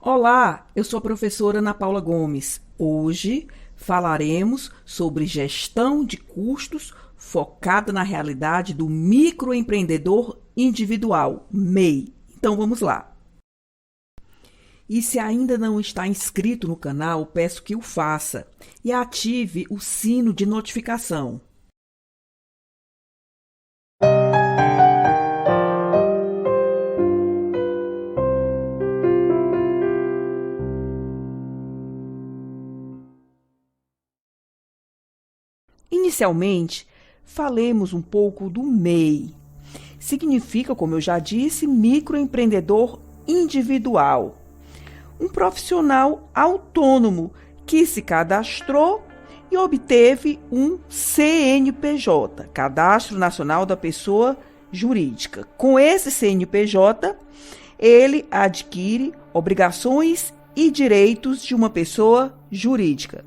Olá, eu sou a professora Ana Paula Gomes. Hoje falaremos sobre gestão de custos focada na realidade do microempreendedor individual, MEI. Então vamos lá. E se ainda não está inscrito no canal, peço que o faça e ative o sino de notificação. Inicialmente, falemos um pouco do MEI. Significa, como eu já disse, microempreendedor individual. Um profissional autônomo que se cadastrou e obteve um CNPJ, Cadastro Nacional da Pessoa Jurídica. Com esse CNPJ, ele adquire obrigações e direitos de uma pessoa jurídica.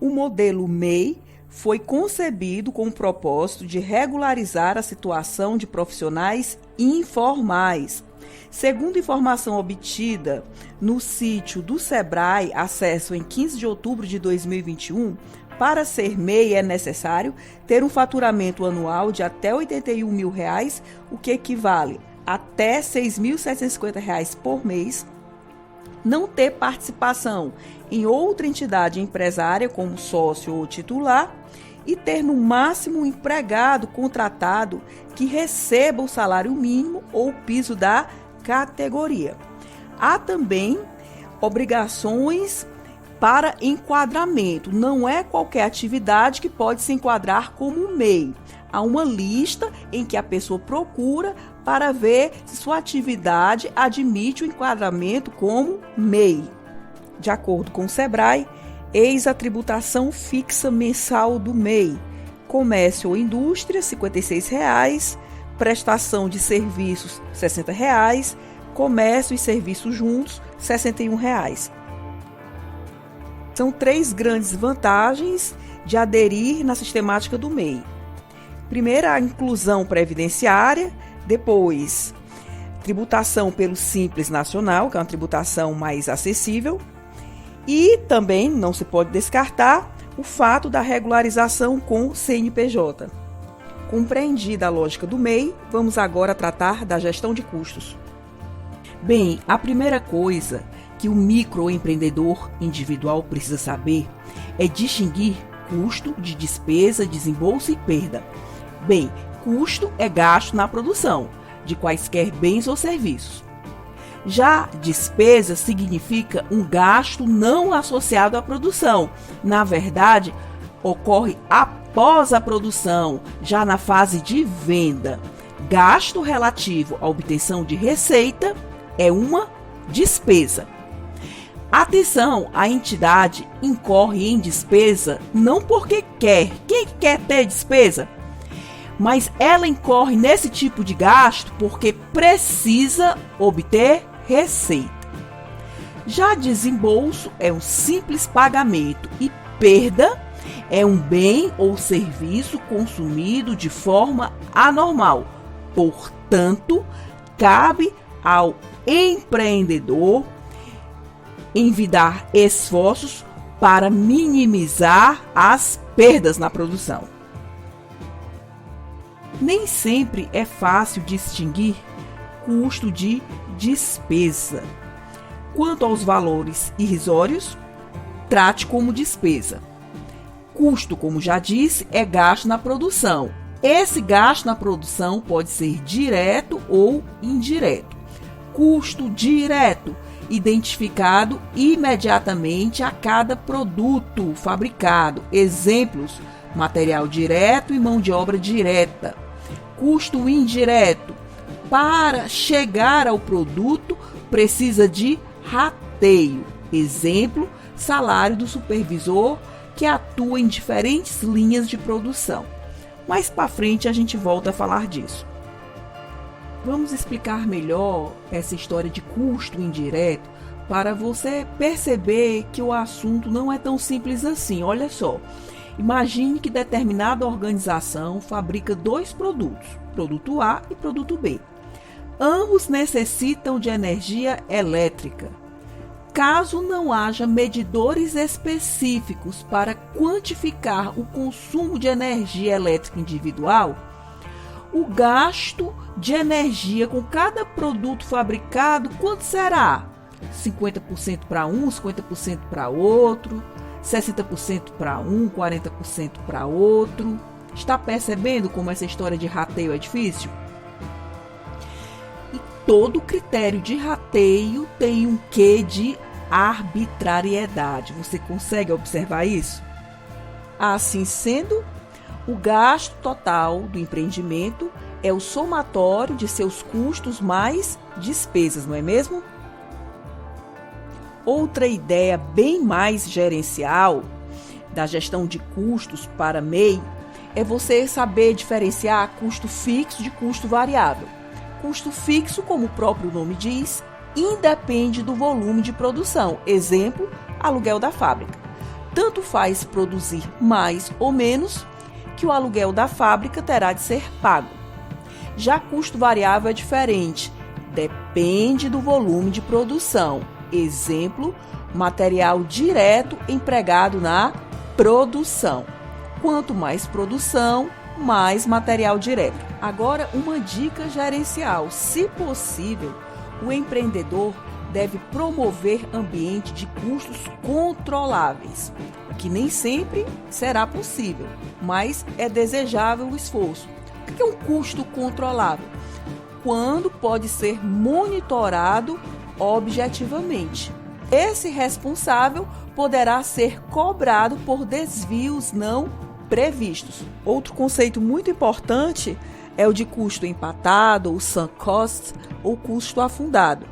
O modelo MEI foi concebido com o propósito de regularizar a situação de profissionais informais. Segundo informação obtida no sítio do Sebrae, acesso em 15 de outubro de 2021, para ser MEI é necessário ter um faturamento anual de até R$ 81 mil, o que equivale a até R$ 6.750 por mês, não ter participação em outra entidade empresária como sócio ou titular e ter no máximo um empregado contratado que receba o salário mínimo ou o piso da categoria. Há também obrigações para enquadramento. Não é qualquer atividade que pode se enquadrar como MEI. Há uma lista em que a pessoa procura para ver se sua atividade admite o enquadramento como MEI. De acordo com o Sebrae, eis a tributação fixa mensal do MEI. Comércio ou indústria, R$ 56,00. Prestação de serviços, R$ 60,00. Comércio e serviços juntos, R$ 61,00. São 3 grandes vantagens de aderir na sistemática do MEI. Primeiro, a inclusão previdenciária. Depois, tributação pelo Simples Nacional, que é uma tributação mais acessível. E também não se pode descartar o fato da regularização com CNPJ. Compreendida a lógica do MEI, vamos agora tratar da gestão de custos. Bem, a primeira coisa que o microempreendedor individual precisa saber é distinguir custo de despesa, desembolso e perda. Bem, custo é gasto na produção de quaisquer bens ou serviços. Já despesa significa um gasto não associado à produção. Na verdade, ocorre após a produção, já na fase de venda. Gasto relativo à obtenção de receita é uma despesa. Atenção, a entidade incorre em despesa não porque quer. Quem quer ter despesa? Mas ela incorre nesse tipo de gasto porque precisa obter receita. Já desembolso é um simples pagamento e perda é um bem ou serviço consumido de forma anormal. Portanto, cabe ao empreendedor envidar esforços para minimizar as perdas na produção. Nem sempre é fácil distinguir custo de despesa. Quanto aos valores irrisórios, trate como despesa. Custo, como já disse, é gasto na produção. Esse gasto na produção pode ser direto ou indireto. Custo direto, identificado imediatamente a cada produto fabricado. Exemplos: material direto e mão de obra direta. Custo indireto: para chegar ao produto precisa de rateio. Exemplo: salário do supervisor que atua em diferentes linhas de produção. Mais para frente a gente volta a falar disso. Vamos explicar melhor essa história de custo indireto para você perceber que o assunto não é tão simples assim. Olha só, imagine que determinada organização fabrica 2 produtos, produto A e produto B. Ambos necessitam de energia elétrica. Caso não haja medidores específicos para quantificar o consumo de energia elétrica individual, o gasto de energia com cada produto fabricado, quanto será? 50% para um, 50% para outro, 60% para um, 40% para outro. Está percebendo como essa história de rateio é difícil? E todo critério de rateio tem um quê de arbitrariedade. Você consegue observar isso? Assim sendo, o gasto total do empreendimento é o somatório de seus custos mais despesas, não é mesmo? Outra ideia bem mais gerencial da gestão de custos para MEI é você saber diferenciar custo fixo de custo variável. Custo fixo, como o próprio nome diz, independe do volume de produção. Exemplo, aluguel da fábrica. Tanto faz produzir mais ou menos, que o aluguel da fábrica terá de ser pago. Já custo variável é diferente, depende do volume de produção. Exemplo, material direto empregado na produção. Quanto mais produção, mais material direto. Agora, uma dica gerencial: se possível, o empreendedor deve promover ambiente de custos controláveis, o que nem sempre será possível, mas é desejável o esforço. O que é um custo controlável? Quando pode ser monitorado objetivamente. Esse responsável poderá ser cobrado por desvios não previstos. Outro conceito muito importante é o de custo empatado, ou sunk cost, ou custo afundado.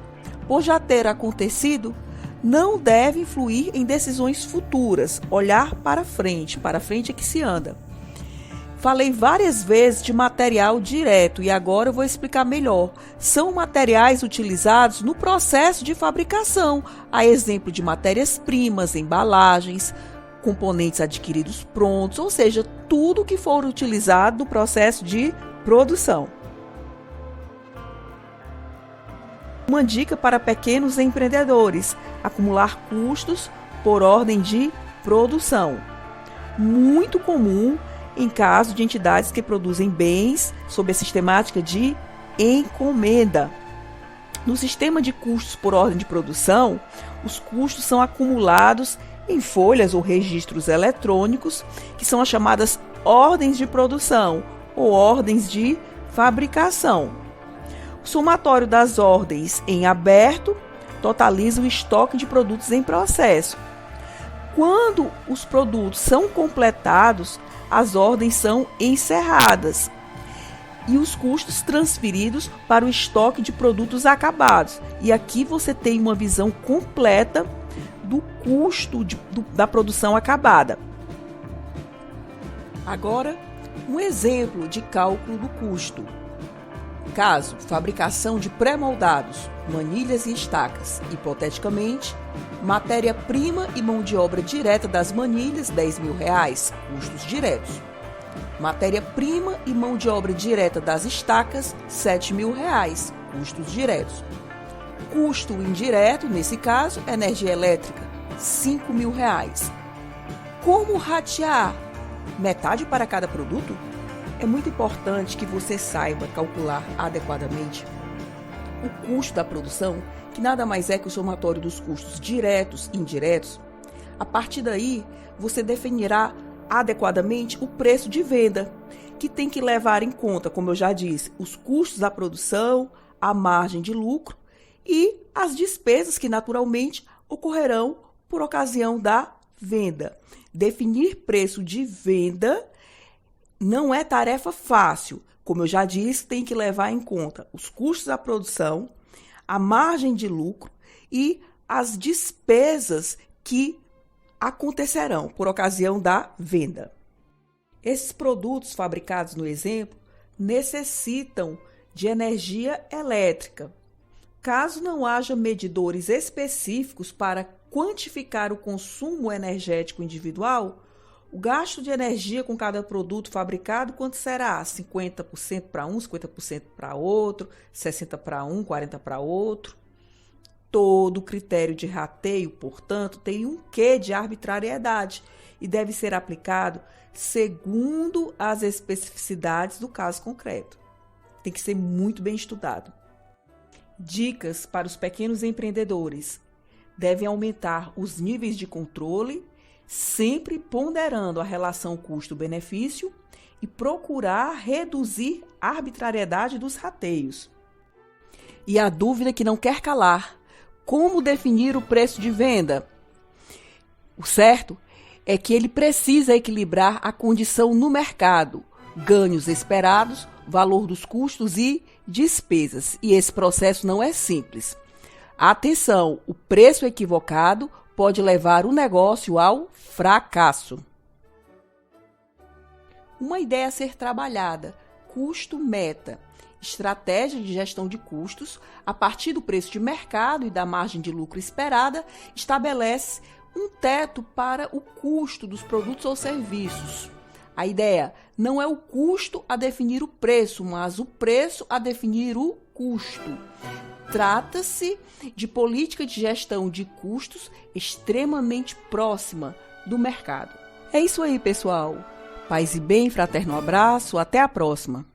Por já ter acontecido, não deve influir em decisões futuras. Olhar para frente é que se anda. Falei várias vezes de material direto e agora eu vou explicar melhor. São materiais utilizados no processo de fabricação, a exemplo de matérias-primas, embalagens, componentes adquiridos prontos, ou seja, tudo que for utilizado no processo de produção. Uma dica para pequenos empreendedores: acumular custos por ordem de produção. Muito comum em caso de entidades que produzem bens sob a sistemática de encomenda. No sistema de custos por ordem de produção, os custos são acumulados em folhas ou registros eletrônicos, que são as chamadas ordens de produção ou ordens de fabricação. O somatório das ordens em aberto totaliza o estoque de produtos em processo. Quando os produtos são completados, as ordens são encerradas e os custos transferidos para o estoque de produtos acabados. E aqui você tem uma visão completa do custo da produção acabada. Agora, um exemplo de cálculo do custo. Caso fabricação de pré-moldados, manilhas e estacas, hipoteticamente, matéria-prima e mão de obra direta das manilhas, R$10.000, custos diretos. Matéria-prima e mão de obra direta das estacas, R$7.000, custos diretos. Custo indireto, nesse caso, energia elétrica, R$5.000. Como ratear? Metade para cada produto? É muito importante que você saiba calcular adequadamente o custo da produção, que nada mais é que o somatório dos custos diretos e indiretos. A partir daí, você definirá adequadamente o preço de venda, que tem que levar em conta, como eu já disse, os custos da produção, a margem de lucro e as despesas que naturalmente ocorrerão por ocasião da venda. Definir preço de venda não é tarefa fácil. Como eu já disse, tem que levar em conta os custos da produção, a margem de lucro e as despesas que acontecerão por ocasião da venda. Esses produtos fabricados no exemplo necessitam de energia elétrica. Caso não haja medidores específicos para quantificar o consumo energético individual, O gasto de energia com cada produto fabricado, quanto será? 50% para um, 50% para outro, 60% para um, 40% para outro. Todo critério de rateio, portanto, tem um quê de arbitrariedade e deve ser aplicado segundo as especificidades do caso concreto. Tem que ser muito bem estudado. Dicas para os pequenos empreendedores: devem aumentar os níveis de controle, sempre ponderando a relação custo-benefício e procurar reduzir a arbitrariedade dos rateios. E a dúvida que não quer calar: como definir o preço de venda? O certo é que ele precisa equilibrar a condição no mercado, ganhos esperados, valor dos custos e despesas. E esse processo não é simples. Atenção, o preço equivocado pode levar o negócio ao fracasso. Uma ideia a ser trabalhada: custo-meta. Estratégia de gestão de custos, a partir do preço de mercado e da margem de lucro esperada, estabelece um teto para o custo dos produtos ou serviços. A ideia não é o custo a definir o preço, mas o preço a definir o custo. Trata-se de política de gestão de custos extremamente próxima do mercado. É isso aí, pessoal. Paz e bem, fraterno abraço, até a próxima.